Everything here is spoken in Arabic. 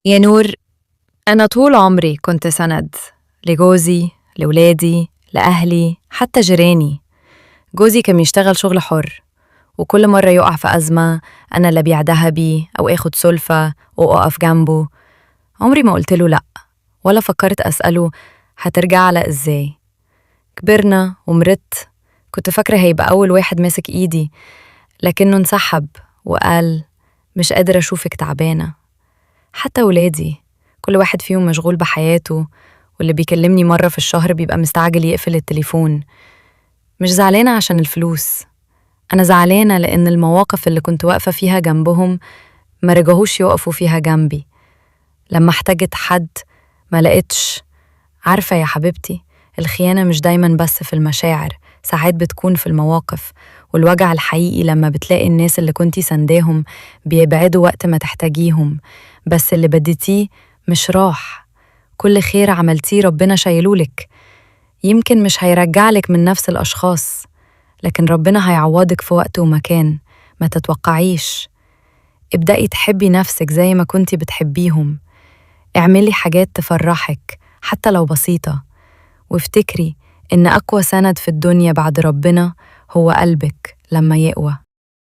يا نور، أنا طول عمري كنت سند لجوزي، لولادي، لأهلي، حتى جيراني. جوزي كان يشتغل شغل حر، وكل مرة يقع في أزمة أنا اللي أبيع دهبي أو آخد سلفة وأقف جنبه. عمري ما قلت له لأ، ولا فكرت أسأله هترجع على إزاي. كبرنا ومرت، كنت فاكرة هيبقى أول واحد ماسك إيدي، لكنه انسحب وقال مش قادر أشوفك تعبانة. حتى ولادي كل واحد فيهم مشغول بحياته، واللي بيكلمني مرة في الشهر بيبقى مستعجل يقفل التليفون. مش زعلانة عشان الفلوس، أنا زعلانة لأن المواقف اللي كنت واقفة فيها جنبهم ما رجعوش يقفوا فيها جنبي. لما احتاجت حد ما لقيتش. عارفة يا حبيبتي، الخيانة مش دايما بس في المشاعر، ساعات بتكون في المواقف. والوجع الحقيقي لما بتلاقي الناس اللي كنتي سنداهم بيبعدوا وقت ما تحتاجيهم، بس اللي بديتيه مش راح. كل خير عملتيه ربنا شايلولك. يمكن مش هيرجعلك من نفس الأشخاص، لكن ربنا هيعوضك في وقت ومكان ما تتوقعيش. ابدأي تحبي نفسك زي ما كنتي بتحبيهم. اعملي حاجات تفرحك حتى لو بسيطة، وافتكري إن أقوى سند في الدنيا بعد ربنا هو قلبك لما يقوى.